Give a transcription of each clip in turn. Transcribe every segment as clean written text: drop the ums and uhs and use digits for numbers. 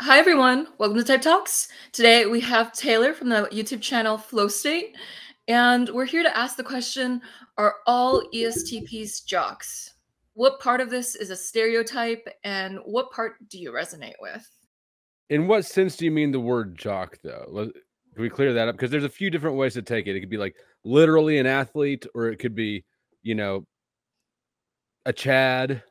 Hi everyone, welcome to Type Talks. Today we have Taylor from the YouTube channel Flow State, and we're here to ask the question, are all ESTPs jocks? What part of this is a stereotype, and what part do you resonate with? In what sense do you mean the word jock, though? Can we clear that up? Because there's a few different ways to take it. It could be like literally an athlete, or it could be, you know, a Chad.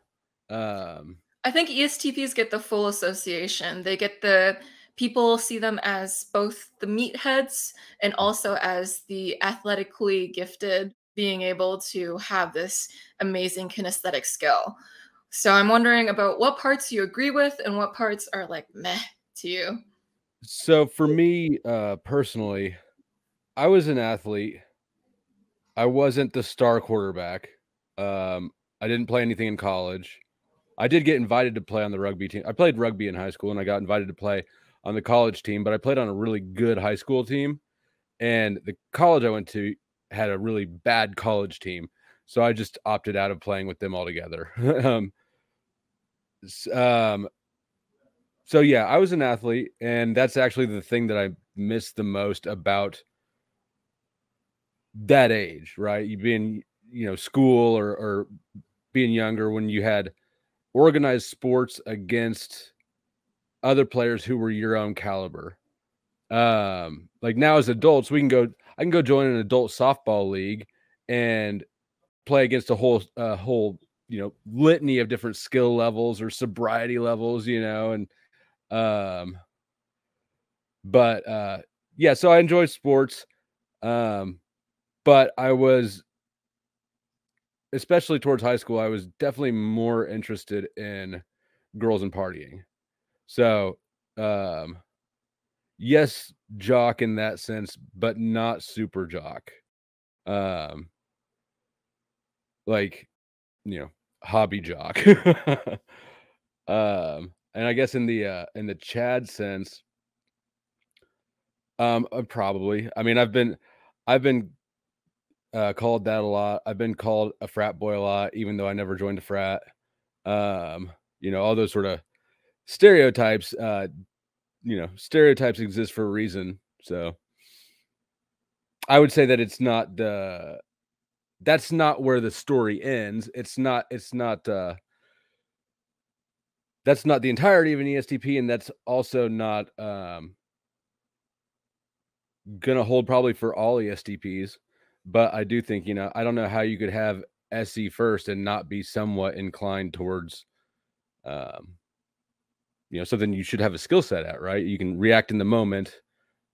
Um, I think ESTPs get the full association. They get the people see them as both the meatheads and also as the athletically gifted, being able to have this amazing kinesthetic skill. So I'm wondering about what parts you agree with and what parts are like meh to you. so for me, personally, I was an athlete. I wasn't the star quarterback. Um, I didn't play anything in college. I did get invited to play on the rugby team. I played rugby in high school, and I got invited to play on the college team, but I played on a really good high school team. And the college I went to had a really bad college team, so I just opted out of playing with them altogether. S so yeah, I was an athlete, and that's actually the thing that I miss the most about that age, right? You being, school or being younger when you had organized sports against other players who were your own caliber. Like now as adults, I can go join an adult softball league and play against a whole litany of different skill levels or sobriety levels, and um but yeah, so I enjoy sports. um but I was, especially towards high school, I was definitely more interested in girls and partying. So um yes, jock in that sense, but not super jock. um like, you know, hobby jock. And I guess in the Chad sense, probably. I mean, I've been called that a lot. I've been called a frat boy a lot, even though I never joined a frat. All those sort of stereotypes. Stereotypes exist for a reason. So I would say that that's not where the story ends. That's not the entirety of an ESTP, and that's also not gonna hold probably for all ESTPs. But I do think, I don't know how you could have SE first and not be somewhat inclined towards, um, something you should have a skill set at, right? You can react in the moment.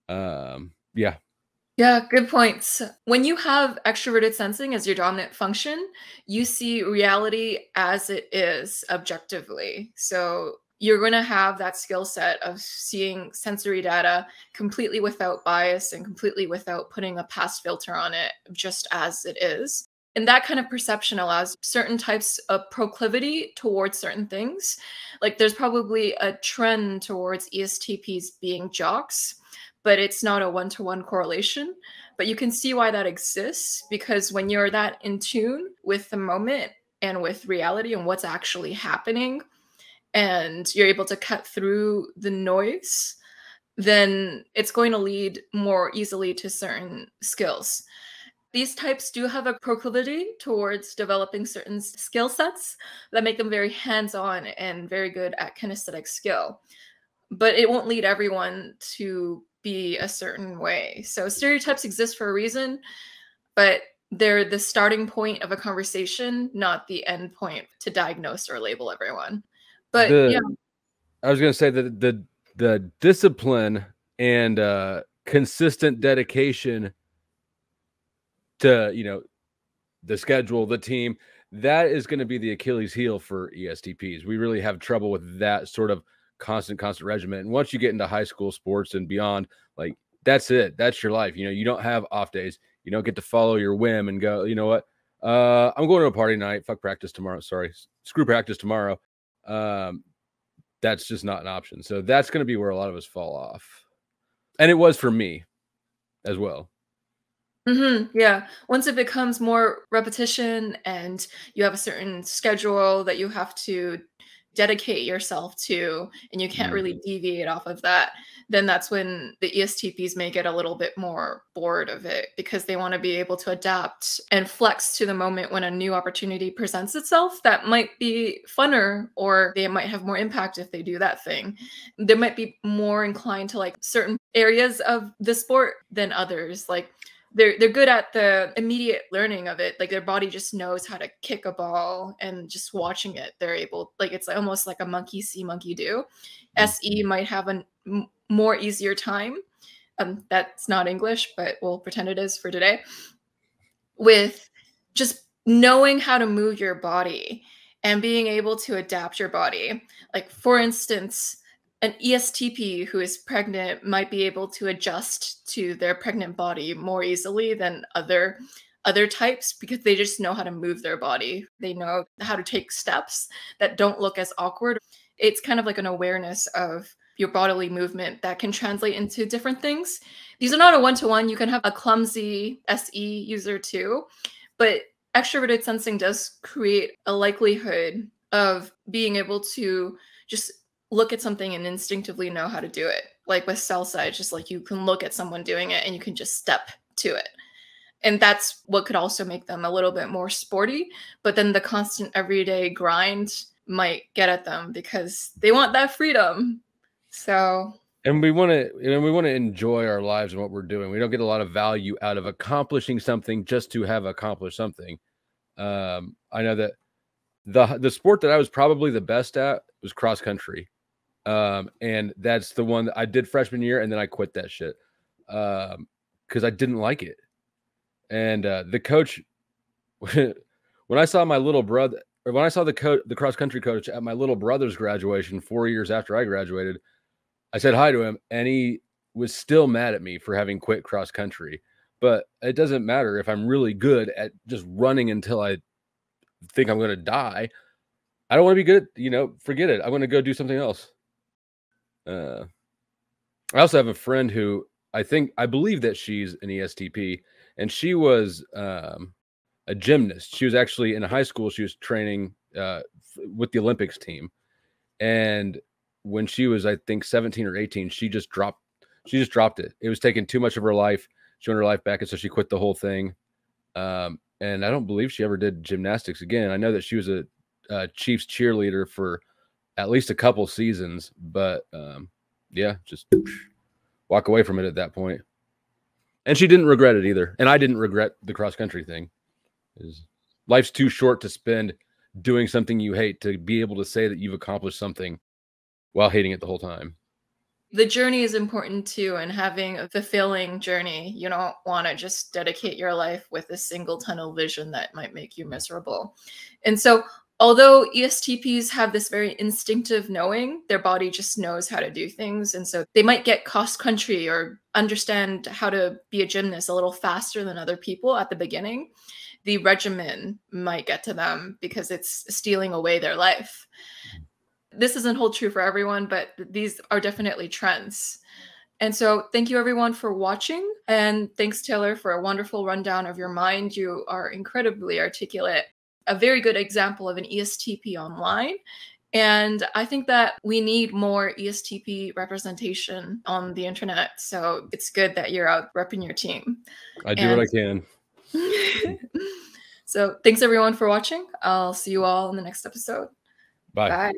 Yeah. Yeah, good points. When you have extroverted sensing as your dominant function, you see reality as it is objectively. So you're going to have that skill set of seeing sensory data completely without bias and completely without putting a past filter on it, just as it is. And that kind of perception allows certain types of proclivity towards certain things. Like there's probably a trend towards ESTPs being jocks, but it's not a one-to-one correlation. But you can see why that exists because when you're that in tune with the moment and with reality and what's actually happening, and you're able to cut through the noise, then it's going to lead more easily to certain skills. These types do have a proclivity towards developing certain skill sets that make them very hands on and very good at kinesthetic skill, but it won't lead everyone to be a certain way. So stereotypes exist for a reason, but they're the starting point of a conversation, not the end point to diagnose or label everyone. But yeah, The I was gonna say that the discipline and consistent dedication to, the schedule, the team, that is going to be the Achilles heel for ESTPs. We really have trouble with that sort of constant regimen. And once you get into high school sports and beyond, like that's it. That's your life. You don't have off days. You don't get to follow your whim and go, you know what? I'm going to a party night. Fuck practice tomorrow. Sorry. Screw practice tomorrow. Um, that's just not an option. So that's going to be where a lot of us fall off. And it was for me as well. yeah. Once it becomes more repetition and you have a certain schedule that you have to dedicate yourself to, and you can't really deviate off of that, then that's when the ESTPs may get a little bit more bored of it, because they want to be able to adapt and flex to the moment when a new opportunity presents itself that might be funner, or they might have more impact if they do that thing. They might be more inclined to like certain areas of the sport than others. Like they're good at the immediate learning of it. Like their body just knows how to kick a ball, and just watching it, they're able, like it's almost like a monkey see, monkey do. SE might have a more easier time. That's not English, but we'll pretend it is for today. With just knowing how to move your body and being able to adapt your body. Like for instance, an ESTP who is pregnant might be able to adjust to their pregnant body more easily than other types, because they just know how to move their body. They know how to take steps that don't look as awkward. It's kind of like an awareness of your bodily movement that can translate into different things. These are not a one-to-one. You can have a clumsy SE user too, but extroverted sensing does create a likelihood of being able to just look at something and instinctively know how to do it. Like with salsa, it's just like you can look at someone doing it and you can just step to it. And that's what could also make them a little bit more sporty. But then the constant everyday grind might get at them because they want that freedom. So, and we want to enjoy our lives and what we're doing. We don't get a lot of value out of accomplishing something just to have accomplished something. I know that the sport that I was probably the best at was cross country. And that's the one that I did freshman year, and then I quit that shit because I didn't like it. And the coach, when I saw my little brother, or when I saw the cross country coach at my little brother's graduation 4 years after I graduated, I said hi to him, and he was still mad at me for having quit cross country. But it doesn't matter if I'm really good at just running until I think I'm going to die. I don't want to be good at, forget it. I'm going to go do something else. I also have a friend who I believe that she's an ESTP, and she was a gymnast. She was actually in high school. She was training with the Olympics team. And when she was, I think 17 or 18, she just dropped it. It was taking too much of her life. She wanted her life back. And so she quit the whole thing. And I don't believe she ever did gymnastics again. I know that she was a Chiefs cheerleader for at least a couple seasons, but yeah, just walk away from it at that point. And she didn't regret it either. And I didn't regret the cross country thing. Life's too short to spend doing something you hate to be able to say that you've accomplished something while hating it the whole time. The journey is important too, and having a fulfilling journey. You don't want to just dedicate your life with a single tunnel vision that might make you miserable. And so although ESTPs have this very instinctive knowing, their body just knows how to do things. And so they might get cross country or understand how to be a gymnast a little faster than other people at the beginning. The regimen might get to them because it's stealing away their life. This doesn't hold true for everyone, but these are definitely trends. And so thank you everyone for watching. And thanks, Taylor, for a wonderful rundown of your mind. You are incredibly articulate. A very good example of an ESTP online. And I think that we need more ESTP representation on the internet. So it's good that you're out repping your team. I do what I can. So thanks everyone for watching. I'll see you all in the next episode. Bye. Bye.